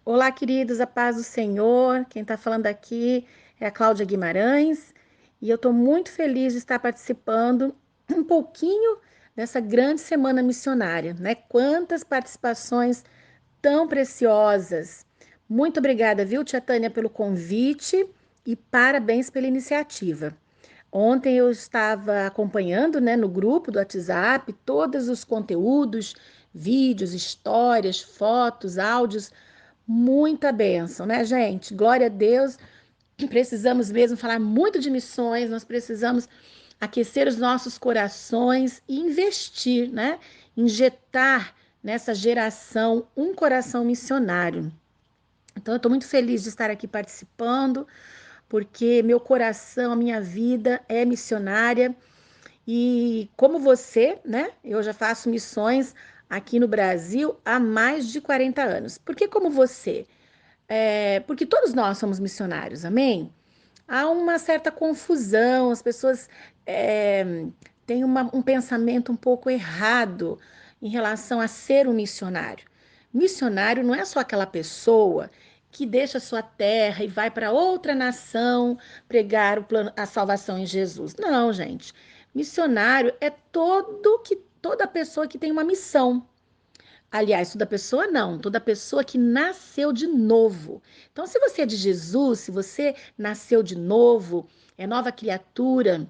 Olá, queridos, a paz do Senhor. Quem está falando aqui é a Cláudia Guimarães e eu estou muito feliz de estar participando um pouquinho dessa grande semana missionária, né? Quantas participações tão preciosas. Muito obrigada, viu, Tia Tânia, pelo convite e parabéns pela iniciativa. Ontem eu estava acompanhando, né, no grupo do WhatsApp, todos os conteúdos, vídeos, histórias, fotos, áudios. Muita bênção, né, gente? Glória a Deus. Precisamos mesmo falar muito de missões, nós precisamos aquecer os nossos corações e investir, né? Injetar nessa geração um coração missionário. Então, eu estou muito feliz de estar aqui participando, porque meu coração, a minha vida é missionária. E como você, né? Eu já faço missões aqui no Brasil há mais de 40 anos. Por que como você? Porque todos nós somos missionários, amém? Há uma certa confusão, as pessoas é, têm um pensamento um pouco errado em relação a ser um missionário. Missionário não é só aquela pessoa que deixa a sua terra e vai para outra nação pregar a salvação em Jesus. Não, gente. Missionário é toda pessoa que tem uma missão. Aliás, toda pessoa não, toda pessoa que nasceu de novo. Então, se você é de Jesus, se você nasceu de novo, é nova criatura,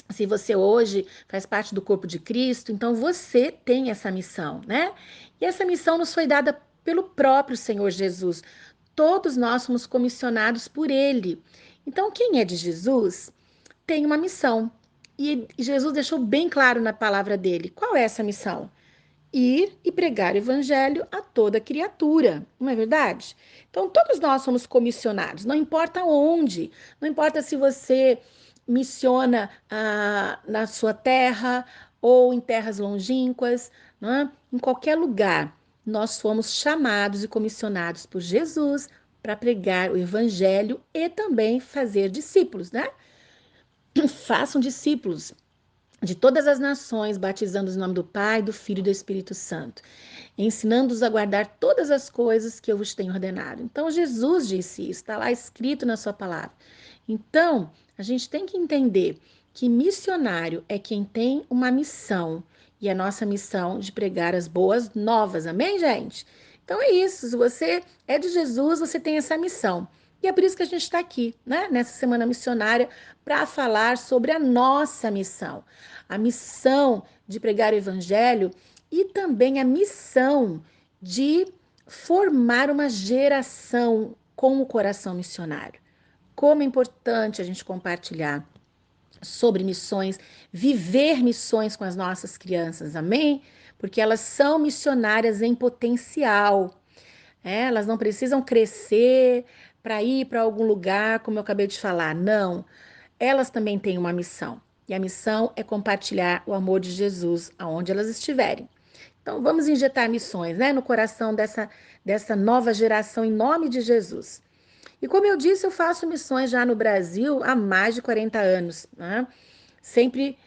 se você hoje faz parte do corpo de Cristo, então você tem essa missão, né? E essa missão nos foi dada pelo próprio Senhor Jesus. Todos nós somos comissionados por Ele. Então, quem é de Jesus tem uma missão. E Jesus deixou bem claro na palavra dele. Qual é essa missão? Ir e pregar o evangelho a toda criatura, não é verdade? Então, todos nós somos comissionados, não importa onde, não importa se você missiona na sua terra ou em terras longínquas, não é? Em qualquer lugar, nós fomos chamados e comissionados por Jesus para pregar o evangelho e também fazer discípulos, né? Façam discípulos de todas as nações, batizando-os em nome do Pai, do Filho e do Espírito Santo, ensinando-os a guardar todas as coisas que eu vos tenho ordenado. Então, Jesus disse isso, está lá escrito na sua palavra. Então, a gente tem que entender que missionário é quem tem uma missão, e a nossa missão de pregar as boas novas, amém, gente? Então é isso, se você é de Jesus, você tem essa missão. E é por isso que a gente está aqui, né, nessa semana missionária, para falar sobre a nossa missão. A missão de pregar o evangelho e também a missão de formar uma geração com o coração missionário. Como é importante a gente compartilhar sobre missões, viver missões com as nossas crianças, amém? Porque elas são missionárias em potencial. Elas não precisam crescer para ir para algum lugar, como eu acabei de falar. Não. Elas também têm uma missão. E a missão é compartilhar o amor de Jesus aonde elas estiverem. Então, vamos injetar missões, né, no coração dessa nova geração, em nome de Jesus. E como eu disse, eu faço missões já no Brasil há mais de 40 anos, né? Sempre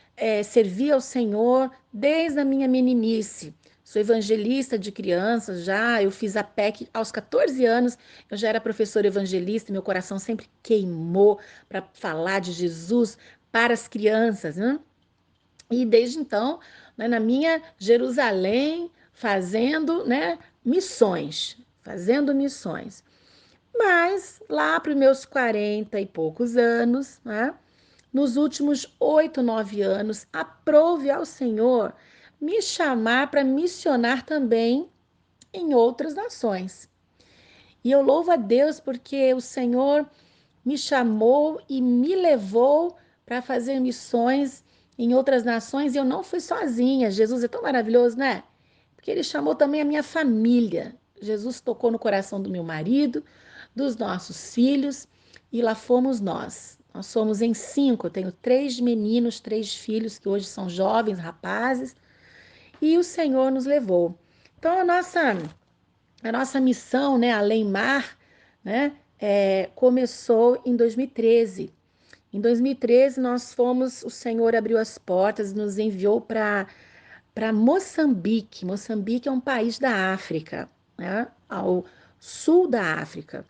servi ao Senhor desde a minha meninice. Sou evangelista de crianças já, eu fiz a PEC aos 14 anos, eu já era professora evangelista, meu coração sempre queimou para falar de Jesus para as crianças, né? E desde então, né, na minha Jerusalém, fazendo, né, missões, fazendo missões. Mas lá para os meus 40 e poucos anos, né, nos últimos 8, 9 anos, aprove ao Senhor me chamar para missionar também em outras nações. E eu louvo a Deus porque o Senhor me chamou e me levou para fazer missões em outras nações e eu não fui sozinha. Jesus é tão maravilhoso, né? Porque ele chamou também a minha família. Jesus tocou no coração do meu marido, dos nossos filhos e lá fomos nós. Nós somos em 5. Eu tenho 3 meninos, 3 filhos que hoje são jovens, rapazes, e o Senhor nos levou. Então a nossa missão, né, Além Mar, né, começou em 2013. Em 2013, o Senhor abriu as portas e nos enviou para Moçambique. Moçambique é um país da África, né? O sul da África.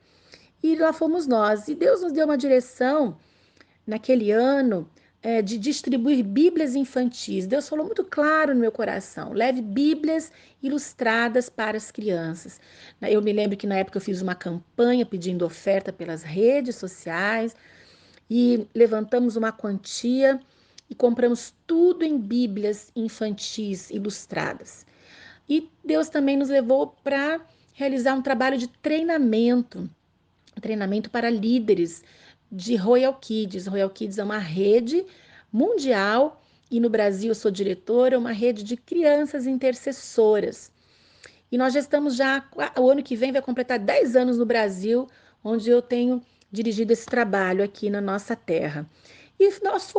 E lá fomos nós. E Deus nos deu uma direção naquele ano de distribuir Bíblias infantis. Deus falou muito claro no meu coração: leve Bíblias ilustradas para as crianças. Eu me lembro que na época eu fiz uma campanha pedindo oferta pelas redes sociais e levantamos uma quantia e compramos tudo em Bíblias infantis ilustradas. E Deus também nos levou para realizar um trabalho de treinamento para líderes de Royal Kids. Royal Kids é uma rede mundial e no Brasil eu sou diretora, uma rede de crianças intercessoras. E nós já estamos o ano que vem vai completar 10 anos no Brasil, onde eu tenho dirigido esse trabalho aqui na nossa terra. E nós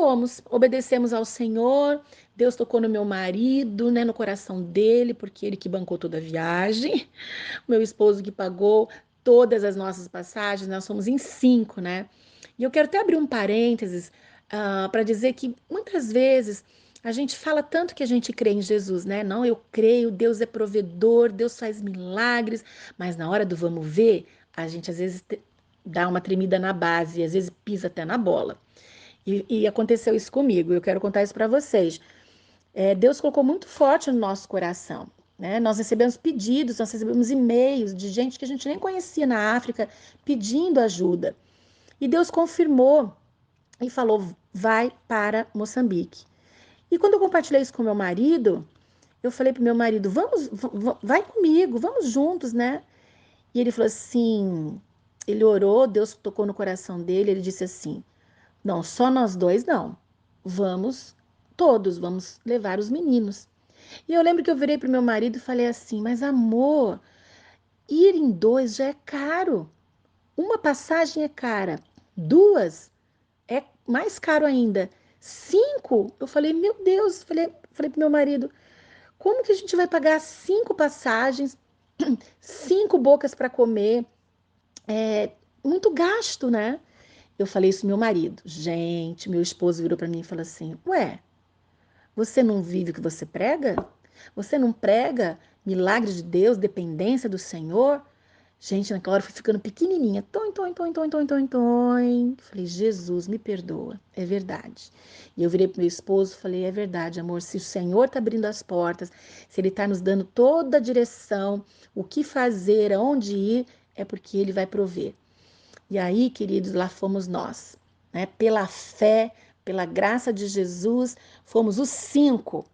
obedecemos ao Senhor, Deus tocou no meu marido, né, no coração dele, porque ele que bancou toda a viagem, o meu esposo que pagou todas as nossas passagens, nós somos em 5, né? E eu quero até abrir um parênteses para dizer que muitas vezes a gente fala tanto que a gente crê em Jesus, né? Não, eu creio, Deus é provedor, Deus faz milagres, mas na hora do vamos ver, a gente às vezes dá uma tremida na base, e às vezes pisa até na bola. E aconteceu isso comigo, eu quero contar isso para vocês. Deus colocou muito forte no nosso coração, né? Nós recebemos pedidos, nós recebemos e-mails de gente que a gente nem conhecia na África pedindo ajuda. E Deus confirmou e falou: vai para Moçambique. E quando eu compartilhei isso com meu marido, eu falei para o meu marido: vai comigo, vamos juntos, né? E ele falou assim: ele orou, Deus tocou no coração dele, ele disse assim: não, só nós dois não. Vamos todos, vamos levar os meninos. E eu lembro que eu virei para o meu marido e falei assim: mas amor, ir em dois já é caro. Uma passagem é cara, duas é mais caro ainda. 5, eu falei, meu Deus, falei pro meu marido, como que a gente vai pagar 5 passagens, 5 bocas para comer? É muito gasto, né? Eu falei isso pro meu marido. Gente, meu esposo virou para mim e falou assim: ué, você não vive o que você prega? Você não prega milagre de Deus, dependência do Senhor? Gente, naquela hora eu fui ficando pequenininha. Tom, tom, tom, tom, tom, tom, tom. Falei, Jesus, me perdoa. É verdade. E eu virei pro meu esposo e falei, é verdade, amor. Se o Senhor está abrindo as portas, se Ele está nos dando toda a direção, o que fazer, aonde ir, é porque Ele vai prover. E aí, queridos, lá fomos nós, né? Pela fé, pela graça de Jesus, fomos os 5.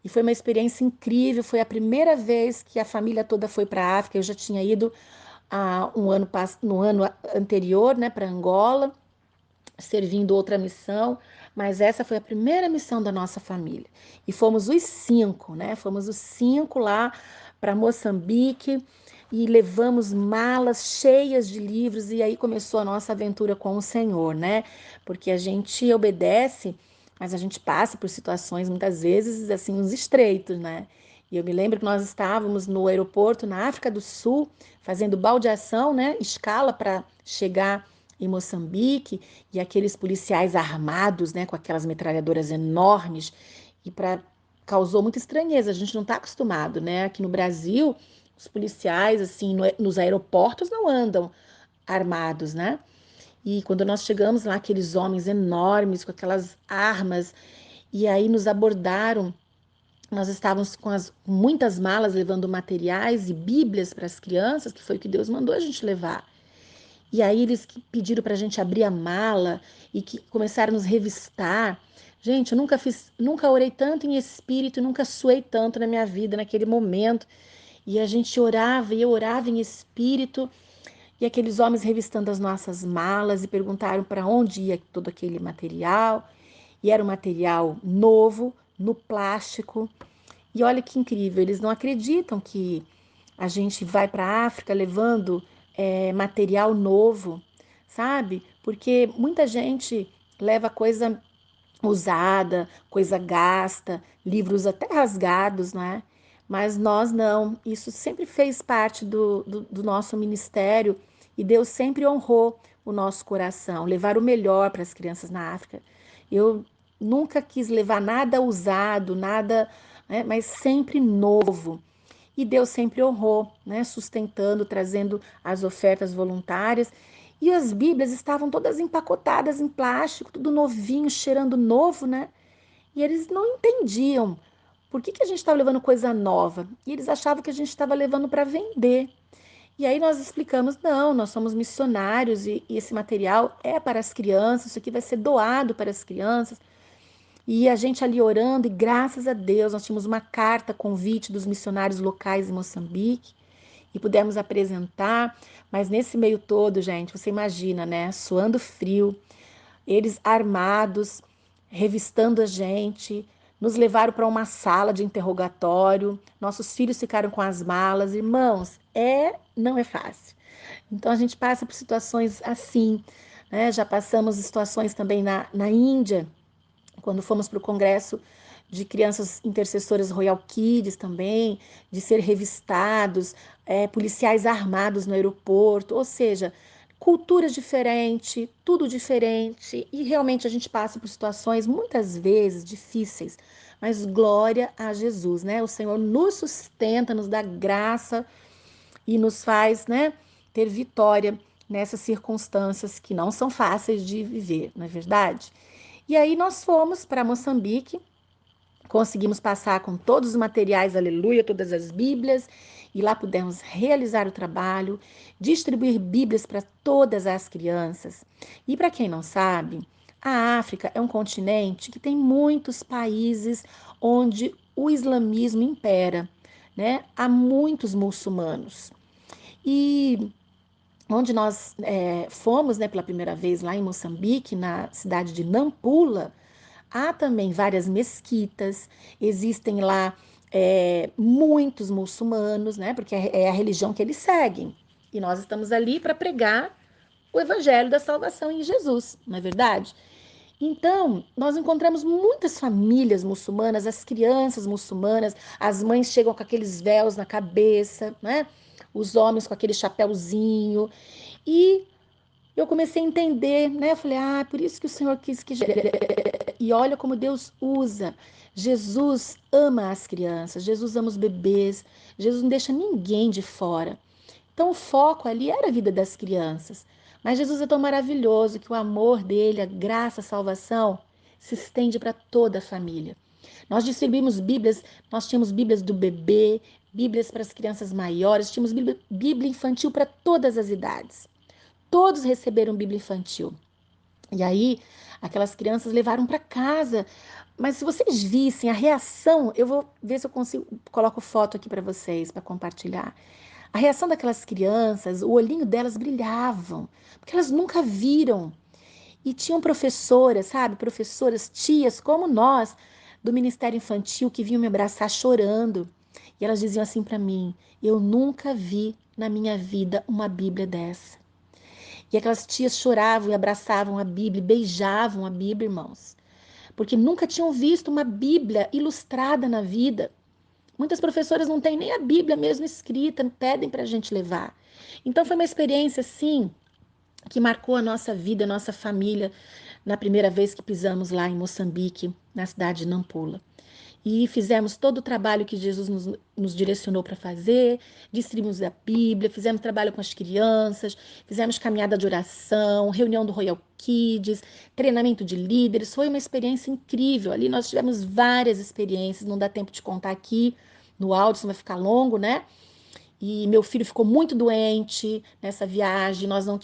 E foi uma experiência incrível. Foi a primeira vez que a família toda foi para a África. Eu já tinha ido no ano anterior, né, para Angola, servindo outra missão, mas essa foi a primeira missão da nossa família. E fomos os 5, né? Fomos os 5 lá para Moçambique e levamos malas cheias de livros e aí começou a nossa aventura com o Senhor, né? Porque a gente obedece, mas a gente passa por situações muitas vezes assim uns estreitos, né? E eu me lembro que nós estávamos no aeroporto na África do Sul, fazendo baldeação, né? Escala para chegar em Moçambique, e aqueles policiais armados, né, com aquelas metralhadoras enormes, e causou muita estranheza. A gente não está acostumado, né? Aqui no Brasil, os policiais, assim, nos aeroportos não andam armados, né? E quando nós chegamos lá, aqueles homens enormes com aquelas armas, e aí nos abordaram. Nós estávamos com muitas malas levando materiais e bíblias para as crianças, que foi o que Deus mandou a gente levar. E aí eles pediram para a gente abrir a mala e que começaram a nos revistar. Gente, eu nunca orei tanto em espírito, nunca suei tanto na minha vida naquele momento. E a gente orava e eu orava em espírito. E aqueles homens revistando as nossas malas e perguntaram para onde ia todo aquele material. E era um material novo, no plástico. E olha que incrível, eles não acreditam que a gente vai para a África levando material novo, sabe? Porque muita gente leva coisa usada, coisa gasta, livros até rasgados, né? Mas nós não. Isso sempre fez parte do nosso ministério e Deus sempre honrou o nosso coração, levar o melhor para as crianças na África. Eu nunca quis levar nada usado, nada, né, mas sempre novo. e Deus sempre honrou, né? Sustentando, trazendo as ofertas voluntárias. E as Bíblias estavam todas empacotadas em plástico, tudo novinho, cheirando novo, né? E eles não entendiam por que a gente estava levando coisa nova. E eles achavam que a gente estava levando para vender. E aí nós explicamos, não, nós somos missionários e esse material é para as crianças, isso aqui vai ser doado para as crianças. E a gente ali orando, e graças a Deus, nós tínhamos uma carta convite dos missionários locais em Moçambique e pudemos apresentar. Mas nesse meio todo, gente, você imagina, né? Suando frio, eles armados, revistando a gente, nos levaram para uma sala de interrogatório. Nossos filhos ficaram com as malas. Irmãos, não é fácil. Então a gente passa por situações assim, né? Já passamos situações também na Índia, quando fomos para o Congresso de Crianças Intercessoras Royal Kids também, de ser revistados, policiais armados no aeroporto, ou seja, culturas diferentes, tudo diferente, e realmente a gente passa por situações muitas vezes difíceis, mas glória a Jesus, né? O Senhor nos sustenta, nos dá graça e nos faz, né, ter vitória nessas circunstâncias que não são fáceis de viver, não é verdade? E aí nós fomos para Moçambique, conseguimos passar com todos os materiais, aleluia, todas as Bíblias, e lá pudemos realizar o trabalho, distribuir Bíblias para todas as crianças. E para quem não sabe, a África é um continente que tem muitos países onde o islamismo impera, né? Há muitos muçulmanos. E onde nós fomos, né, pela primeira vez lá em Moçambique, na cidade de Nampula, há também várias mesquitas, existem lá muitos muçulmanos, né? Porque é a religião que eles seguem. E nós estamos ali para pregar o evangelho da salvação em Jesus, não é verdade? Então, nós encontramos muitas famílias muçulmanas, as crianças muçulmanas, as mães chegam com aqueles véus na cabeça, né? Os homens com aquele chapéuzinho. E eu comecei a entender, né? Eu falei, por isso que o Senhor quis que. E olha como Deus usa. Jesus ama as crianças, Jesus ama os bebês, Jesus não deixa ninguém de fora. Então o foco ali era a vida das crianças. Mas Jesus é tão maravilhoso que o amor dele, a graça, a salvação, se estende para toda a família. Nós distribuímos Bíblias, nós tínhamos Bíblias do bebê, Bíblias para as crianças maiores, tínhamos Bíblia infantil para todas as idades. Todos receberam Bíblia infantil. E aí, aquelas crianças levaram para casa. Mas se vocês vissem a reação, eu vou ver se eu consigo, coloco foto aqui para vocês, para compartilhar. A reação daquelas crianças, o olhinho delas brilhavam, porque elas nunca viram. E tinham professoras, sabe? Professoras, tias, como nós, do Ministério Infantil, que vinham me abraçar chorando. E elas diziam assim para mim: eu nunca vi na minha vida uma Bíblia dessa. E aquelas tias choravam e abraçavam a Bíblia, beijavam a Bíblia, irmãos, porque nunca tinham visto uma Bíblia ilustrada na vida. Muitas professoras não têm nem a Bíblia mesmo escrita, pedem para a gente levar. Então foi uma experiência, assim, que marcou a nossa vida, a nossa família, na primeira vez que pisamos lá em Moçambique, na cidade de Nampula. E fizemos todo o trabalho que Jesus nos direcionou para fazer, distribuímos a Bíblia, fizemos trabalho com as crianças, fizemos caminhada de oração, reunião do Royal Kids, treinamento de líderes. Foi uma experiência incrível. Ali nós tivemos várias experiências, não dá tempo de contar aqui no áudio, senão vai ficar longo, né? E meu filho ficou muito doente nessa viagem, nós não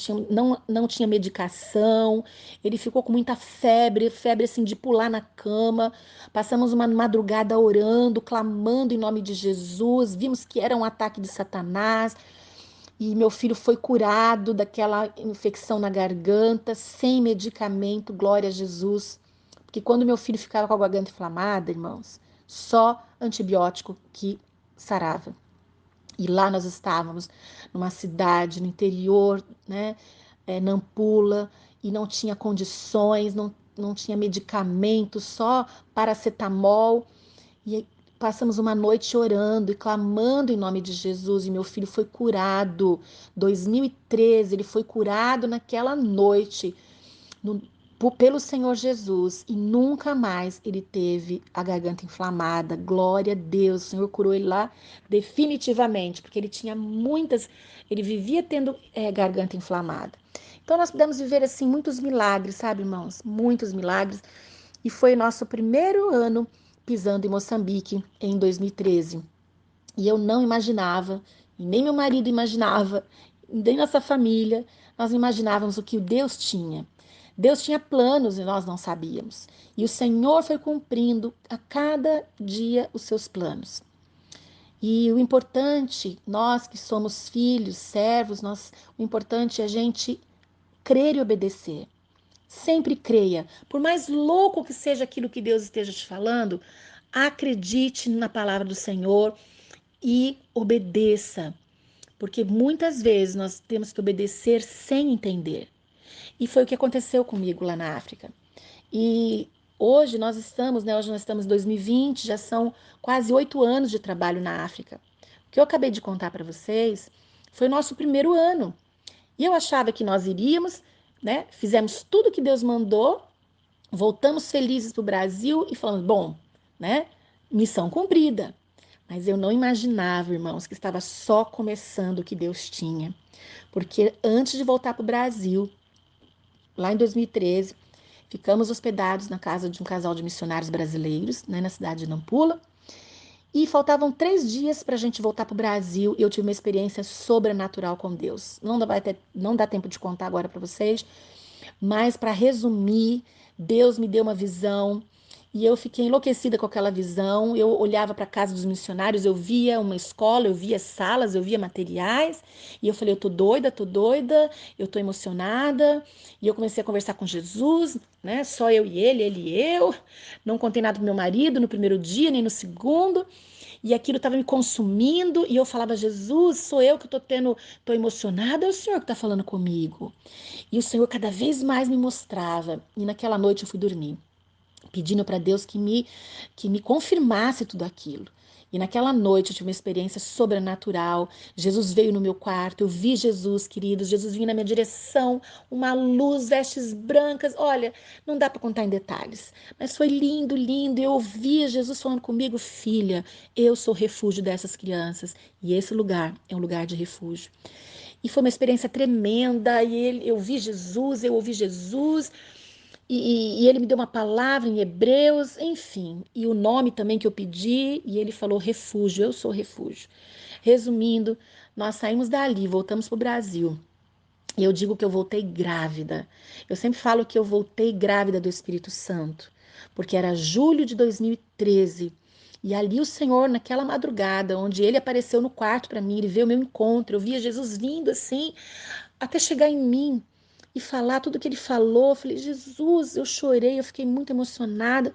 tinha medicação, ele ficou com muita febre, febre assim de pular na cama. Passamos uma madrugada orando, clamando em nome de Jesus, vimos que era um ataque de Satanás, e meu filho foi curado daquela infecção na garganta, sem medicamento, glória a Jesus. Porque quando meu filho ficava com a garganta inflamada, irmãos, só antibiótico que sarava. E lá nós estávamos numa cidade no interior, né, Nampula, e não tinha condições, não tinha medicamento, só paracetamol. E passamos uma noite orando e clamando em nome de Jesus, e meu filho foi curado. 2013, ele foi curado naquela noite, no pelo Senhor Jesus, e nunca mais ele teve a garganta inflamada. Glória a Deus, o Senhor curou ele lá definitivamente, porque ele tinha muitas, ele vivia tendo garganta inflamada. Então nós pudemos viver assim muitos milagres, sabe, irmãos? Muitos milagres. E foi nosso primeiro ano pisando em Moçambique em 2013. E eu não imaginava, e nem meu marido imaginava, nem nossa família, nós não imaginávamos o que Deus tinha. Deus tinha planos e nós não sabíamos. E o Senhor foi cumprindo a cada dia os seus planos. E o importante, nós que somos filhos, servos, o importante é a gente crer e obedecer. Sempre creia. Por mais louco que seja aquilo que Deus esteja te falando, acredite na palavra do Senhor e obedeça. Porque muitas vezes nós temos que obedecer sem entender. E foi o que aconteceu comigo lá na África. E hoje nós estamos, né? Hoje nós estamos em 2020, já são quase 8 anos de trabalho na África. O que eu acabei de contar para vocês foi o nosso primeiro ano. E eu achava que nós iríamos, né? Fizemos tudo que Deus mandou, voltamos felizes para o Brasil e falamos, bom, né? Missão cumprida. Mas eu não imaginava, irmãos, que estava só começando o que Deus tinha. Porque antes de voltar para o Brasil, lá em 2013, ficamos hospedados na casa de um casal de missionários brasileiros, né, na cidade de Nampula. E faltavam 3 dias para a gente voltar para o Brasil e eu tive uma experiência sobrenatural com Deus. Não dá tempo de contar agora para vocês, mas para resumir, Deus me deu uma visão e eu fiquei enlouquecida com aquela visão. Eu olhava para a casa dos missionários, eu via uma escola, eu via salas, eu via materiais, e eu falei, eu tô doida, eu tô emocionada. E eu comecei a conversar com Jesus, né? Só eu e ele e eu. Não contei nada pro meu marido no primeiro dia, nem no segundo. E aquilo estava me consumindo, e eu falava, Jesus, sou eu que tô emocionada, é o Senhor que está falando comigo. E o Senhor cada vez mais me mostrava. E naquela noite eu fui dormir, pedindo para Deus que me confirmasse tudo aquilo. E naquela noite eu tive uma experiência sobrenatural. Jesus veio no meu quarto, eu vi Jesus, queridos. Jesus vinha na minha direção, uma luz, vestes brancas. Olha, não dá para contar em detalhes, mas foi lindo, lindo. Eu ouvia Jesus falando comigo, filha, eu sou refúgio dessas crianças. E esse lugar é um lugar de refúgio. E foi uma experiência tremenda. Eu vi Jesus, eu ouvi Jesus. E ele me deu uma palavra em Hebreus, enfim. E o nome também que eu pedi, e ele falou refúgio, eu sou refúgio. Resumindo, nós saímos dali, voltamos para o Brasil. E eu digo que eu voltei grávida. Eu sempre falo que eu voltei grávida do Espírito Santo, porque era julho de 2013. E ali o Senhor, naquela madrugada, onde ele apareceu no quarto para mim, ele veio ao meu encontro, eu via Jesus vindo assim, até chegar em mim e falar tudo que ele falou. Eu falei, Jesus, eu chorei, eu fiquei muito emocionada.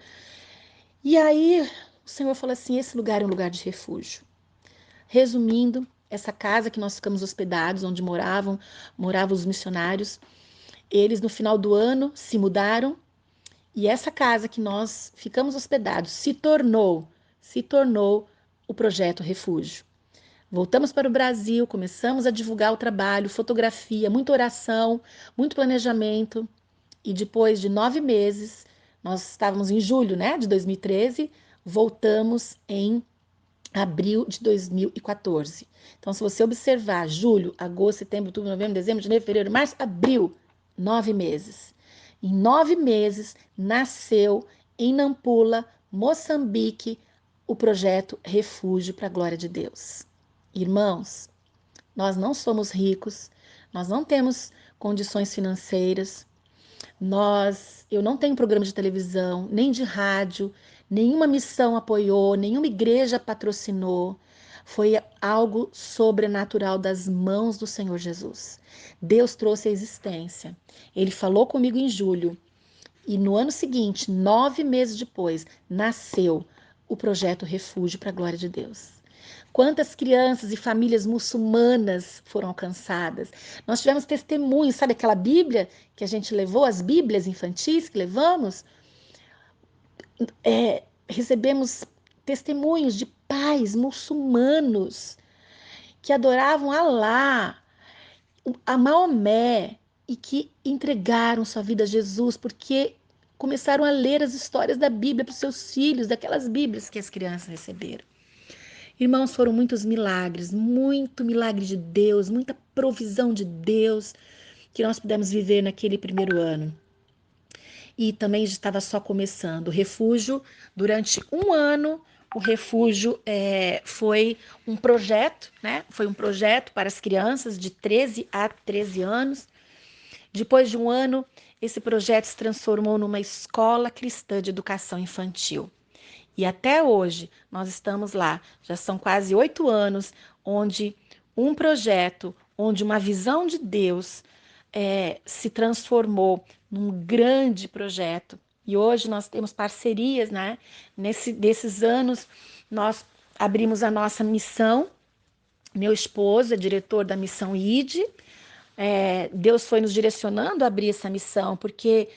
E aí o Senhor falou assim: esse lugar é um lugar de refúgio. Resumindo, essa casa que nós ficamos hospedados, onde moravam os missionários, eles no final do ano se mudaram e essa casa que nós ficamos hospedados se tornou o projeto Refúgio. Voltamos para o Brasil, começamos a divulgar o trabalho, fotografia, muita oração, muito planejamento. E depois de 9 meses, nós estávamos em julho, né, de 2013, voltamos em abril de 2014. Então, se você observar julho, agosto, setembro, outubro, novembro, dezembro, janeiro, fevereiro, março, abril, 9 meses. Em 9 meses, nasceu em Nampula, Moçambique, o projeto Refúgio para a Glória de Deus. Irmãos, nós não somos ricos, nós não temos condições financeiras, eu não tenho programa de televisão, nem de rádio, nenhuma missão apoiou, nenhuma igreja patrocinou. Foi algo sobrenatural das mãos do Senhor Jesus. Deus trouxe a existência. Ele falou comigo em julho e no ano seguinte, 9 meses depois, nasceu o projeto Refúgio para a Glória de Deus. Quantas crianças e famílias muçulmanas foram alcançadas? Nós tivemos testemunhos, sabe aquela Bíblia que a gente levou, as Bíblias infantis que levamos? Recebemos testemunhos de pais muçulmanos que adoravam Alá, a Maomé, e que entregaram sua vida a Jesus, porque começaram a ler as histórias da Bíblia para os seus filhos, daquelas Bíblias que as crianças receberam. Irmãos, foram muitos milagres, muito milagre de Deus, muita provisão de Deus que nós pudemos viver naquele primeiro ano. E também estava só começando. O refúgio, durante um ano, o refúgio foi um projeto, né? Foi um projeto para as crianças de 13 a 13 anos. Depois de um ano, esse projeto se transformou numa escola cristã de educação infantil. E até hoje nós estamos lá, já são quase 8 anos, onde um projeto, onde uma visão de Deus se transformou num grande projeto. E hoje nós temos parcerias, né? Nesses anos, nós abrimos a nossa missão. Meu esposo é diretor da missão ID. Deus foi nos direcionando a abrir essa missão, porque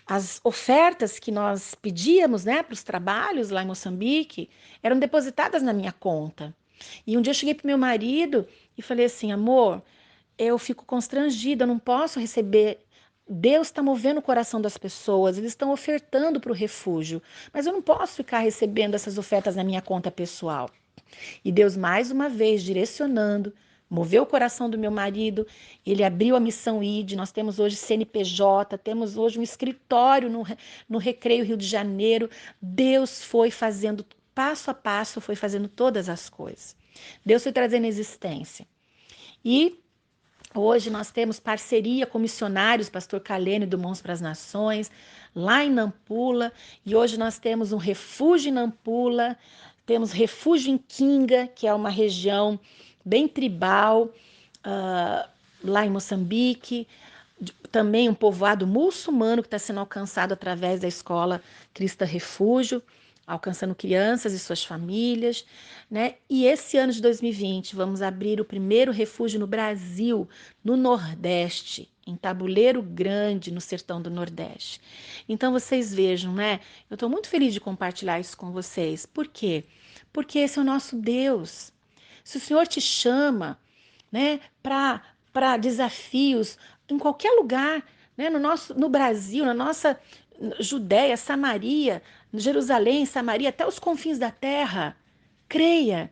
as ofertas que nós pedíamos, né, para os trabalhos lá em Moçambique eram depositadas na minha conta. E um dia eu cheguei para o meu marido e falei assim, amor, eu fico constrangida, eu não posso receber. Deus está movendo o coração das pessoas, eles estão ofertando para o refúgio, mas eu não posso ficar recebendo essas ofertas na minha conta pessoal. E Deus, mais uma vez, direcionando, moveu o coração do meu marido, ele abriu a missão ID, nós temos hoje CNPJ, temos hoje um escritório no Recreio Rio de Janeiro. Deus foi fazendo, passo a passo, foi fazendo todas as coisas. Deus foi trazendo existência. E hoje nós temos parceria com missionários, pastor Calene do Mãos para as Nações, lá em Nampula, e hoje nós temos um refúgio em Nampula, temos refúgio em Kinga, que é uma região bem tribal, lá em Moçambique, também um povoado muçulmano que está sendo alcançado através da escola Cristã Refúgio, alcançando crianças e suas famílias, né? E esse ano de 2020 vamos abrir o primeiro refúgio no Brasil, no Nordeste, em Tabuleiro Grande, no sertão do Nordeste. Então vocês vejam, né? Eu estou muito feliz de compartilhar isso com vocês. Por quê? Porque esse é o nosso Deus. Se o Senhor te chama, né, para desafios em qualquer lugar, né, no Brasil, na nossa Judéia, Samaria, Jerusalém, Samaria, até os confins da terra. Creia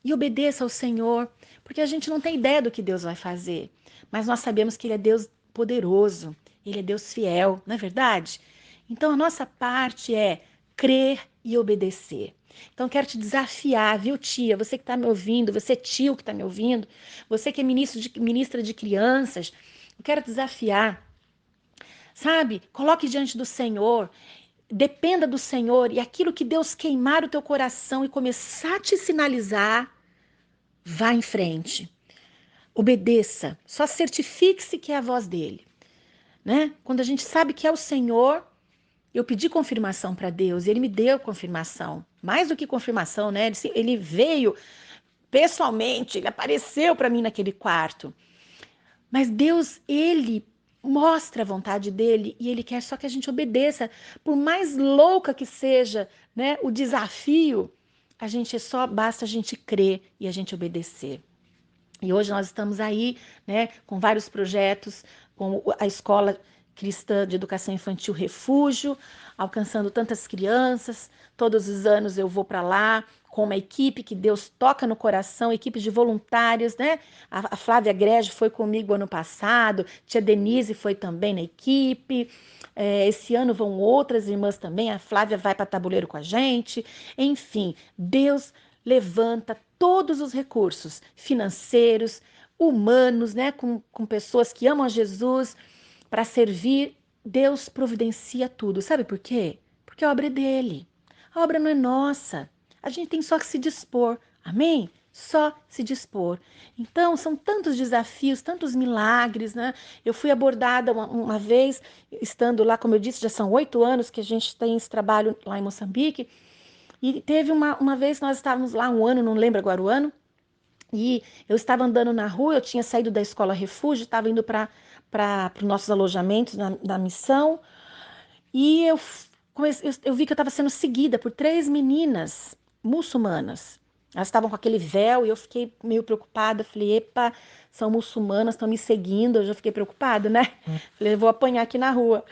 e obedeça ao Senhor, porque a gente não tem ideia do que Deus vai fazer, mas nós sabemos que Ele é Deus poderoso, Ele é Deus fiel, não é verdade? Então a nossa parte é crer e obedecer. Então quero te desafiar, viu, tia? Você que está me ouvindo, você tio que está me ouvindo, você que é ministra de crianças, eu quero te desafiar, sabe? Coloque diante do Senhor, dependa do Senhor e aquilo que Deus queimar o teu coração e começar a te sinalizar, vá em frente. Obedeça, só certifique-se que é a voz dele, né? Quando a gente sabe que é o Senhor, eu pedi confirmação para Deus e ele me deu confirmação. Mais do que confirmação, né? Ele veio pessoalmente, ele apareceu para mim naquele quarto. Mas Deus, ele mostra a vontade dele e ele quer só que a gente obedeça. Por mais louca que seja, né, o desafio, basta a gente crer e a gente obedecer. E hoje nós estamos aí, né, com vários projetos, com a Escola Cristã de Educação Infantil Refúgio, alcançando tantas crianças. Todos os anos eu vou para lá com uma equipe que Deus toca no coração, equipe de voluntários, né? A Flávia Grege foi comigo ano passado, tia Denise foi também na equipe. Esse ano vão outras irmãs também, a Flávia vai para Tabuleiro com a gente. Enfim, Deus levanta todos os recursos financeiros, humanos, né, com pessoas que amam a Jesus para servir. Deus providencia tudo. Sabe por quê? Porque a obra é dele. A obra não é nossa. A gente tem só que se dispor. Amém? Só se dispor. Então, são tantos desafios, tantos milagres, né? Eu fui abordada uma vez, estando lá, como eu disse, já são 8 anos que a gente tem esse trabalho lá em Moçambique. E teve uma vez, nós estávamos lá um ano, não lembro agora o ano, e eu estava andando na rua, eu tinha saído da escola refúgio, estava indo para os nossos alojamentos da missão, e eu vi que eu estava sendo seguida por 3 meninas muçulmanas. Elas estavam com aquele véu e eu fiquei meio preocupada. Falei, epa, são muçulmanas, estão me seguindo. Eu já fiquei preocupada, né? Falei, eu vou apanhar aqui na rua.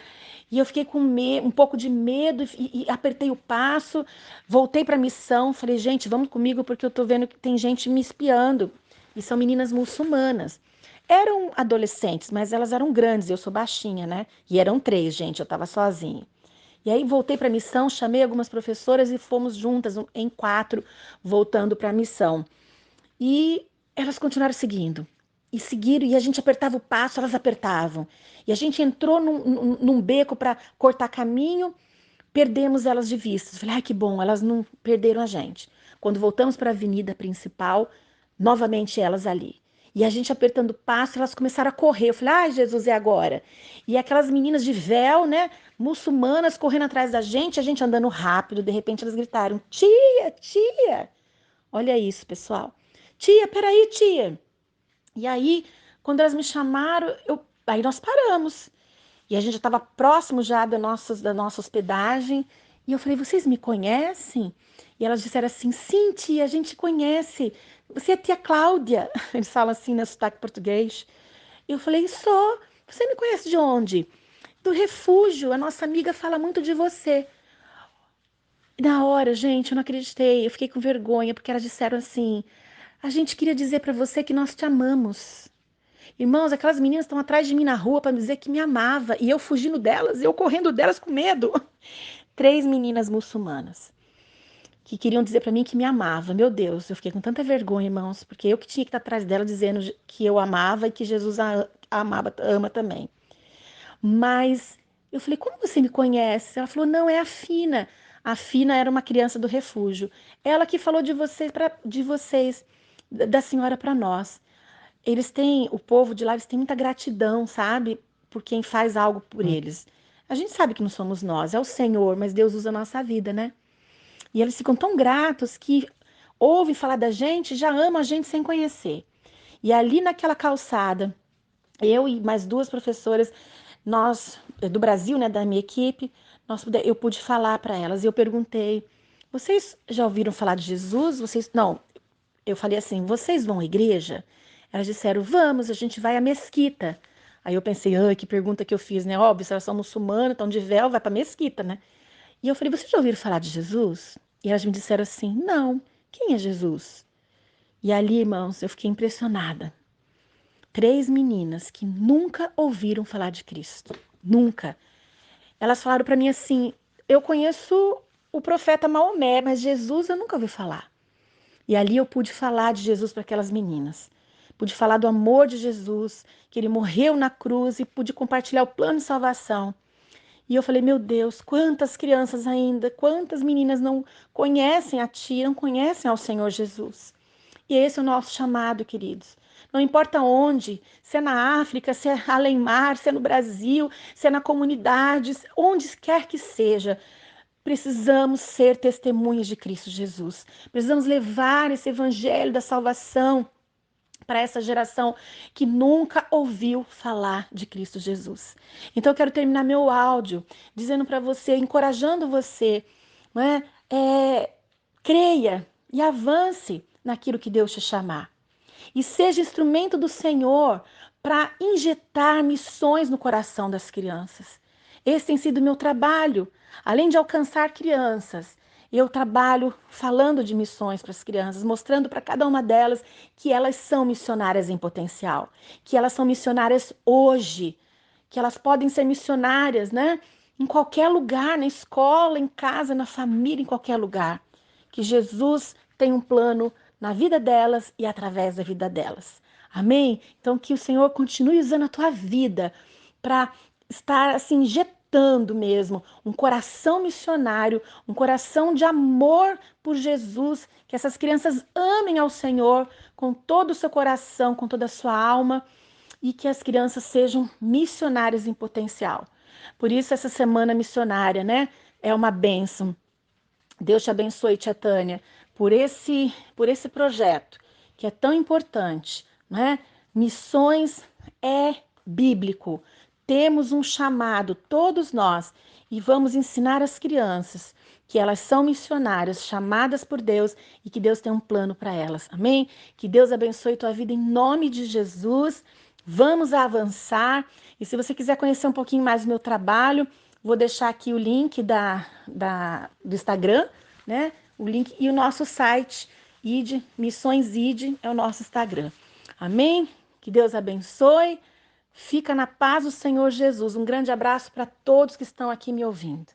E eu fiquei com um pouco de medo e apertei o passo. Voltei para a missão. Falei, gente, vamos comigo porque eu tô vendo que tem gente me espiando. E são meninas muçulmanas. Eram adolescentes, mas elas eram grandes. Eu sou baixinha, né? E eram 3, gente. Eu tava sozinha. E aí voltei para a missão, chamei algumas professoras e fomos juntas em 4, voltando para a missão. E elas continuaram seguindo. E seguiram, e a gente apertava o passo, elas apertavam. E a gente entrou num beco para cortar caminho, perdemos elas de vista. Falei, ai que bom, elas não perderam a gente. Quando voltamos para a avenida principal, novamente elas ali. E a gente apertando o passo, elas começaram a correr. Eu falei, ai Jesus, é agora. E aquelas meninas de véu, né, muçulmanas correndo atrás da gente, a gente andando rápido, de repente elas gritaram, tia, tia. Olha isso, pessoal. Tia, peraí, tia. E aí, quando elas me chamaram, aí nós paramos. E a gente já estava próximo já da nossa hospedagem. E eu falei, vocês me conhecem? E elas disseram assim, sim, tia, a gente conhece. Você é tia Cláudia. Eles falam assim, no sotaque português. E eu falei, sou. Você me conhece de onde? Do refúgio. A nossa amiga fala muito de você. E na hora, gente, eu não acreditei. Eu fiquei com vergonha, porque elas disseram assim, a gente queria dizer para você que nós te amamos. Irmãos, aquelas meninas estão atrás de mim na rua para me dizer que me amava. E eu fugindo delas, eu correndo delas com medo. 3 meninas muçulmanas que queriam dizer para mim que me amava. Meu Deus, eu fiquei com tanta vergonha, irmãos, porque eu que tinha que estar atrás dela dizendo que eu amava e que Jesus a amava, ama também. Mas eu falei, como você me conhece? Ela falou, não, é a Fina. A Fina era uma criança do refúgio. Ela que falou de vocês, da senhora para nós. Eles têm, o povo de lá, eles têm muita gratidão, sabe? Por quem faz algo por eles. A gente sabe que não somos nós, é o Senhor, mas Deus usa a nossa vida, né? E eles ficam tão gratos que ouvem falar da gente, já amam a gente sem conhecer. E ali naquela calçada, eu e mais 2 professoras, nós, do Brasil, né, da minha equipe, eu pude falar para elas. E eu perguntei, vocês já ouviram falar de Jesus? Vocês, não, eu falei assim, vocês vão à igreja? Elas disseram, vamos, a gente vai à mesquita. Aí eu pensei, ai, que pergunta que eu fiz, né? Óbvio, se elas são muçulmanas, estão de véu, vai pra mesquita, né? E eu falei, vocês já ouviram falar de Jesus? E elas me disseram assim, não, quem é Jesus? E ali, irmãos, eu fiquei impressionada. 3 meninas que nunca ouviram falar de Cristo. Nunca. Elas falaram para mim assim, eu conheço o profeta Maomé, mas Jesus eu nunca ouvi falar. E ali eu pude falar de Jesus para aquelas meninas. Pude falar do amor de Jesus, que ele morreu na cruz e pude compartilhar o plano de salvação. E eu falei, meu Deus, quantas crianças ainda, quantas meninas não conhecem a Ti, não conhecem ao Senhor Jesus. E esse é o nosso chamado, queridos. Não importa onde, se é na África, se é além mar, se é no Brasil, se é na comunidade, onde quer que seja, precisamos ser testemunhas de Cristo Jesus. Precisamos levar esse evangelho da salvação para essa geração que nunca ouviu falar de Cristo Jesus. Então eu quero terminar meu áudio dizendo para você, encorajando você, né? Creia e avance naquilo que Deus te chamar. E seja instrumento do Senhor para injetar missões no coração das crianças. Esse tem sido o meu trabalho. Além de alcançar crianças, eu trabalho falando de missões para as crianças, mostrando para cada uma delas que elas são missionárias em potencial, que elas são missionárias hoje, que elas podem ser missionárias, né? Em qualquer lugar, na escola, em casa, na família, em qualquer lugar. Que Jesus tem um plano na vida delas e através da vida delas. Amém? Então que o Senhor continue usando a tua vida para estar assim injetando mesmo um coração missionário, um coração de amor por Jesus, que essas crianças amem ao Senhor com todo o seu coração, com toda a sua alma e que as crianças sejam missionárias em potencial. Por isso essa semana missionária, né? É uma bênção. Deus te abençoe, tia Tânia, por esse projeto que é tão importante, né? Missões é bíblico. Temos um chamado, todos nós, e vamos ensinar as crianças que elas são missionárias, chamadas por Deus e que Deus tem um plano para elas. Amém? Que Deus abençoe tua vida em nome de Jesus. Vamos avançar. E se você quiser conhecer um pouquinho mais do meu trabalho, vou deixar aqui o link do Instagram, né? O link e o nosso site, Missões ID, é o nosso Instagram. Amém? Que Deus abençoe. Fica na paz do Senhor Jesus. Um grande abraço para todos que estão aqui me ouvindo.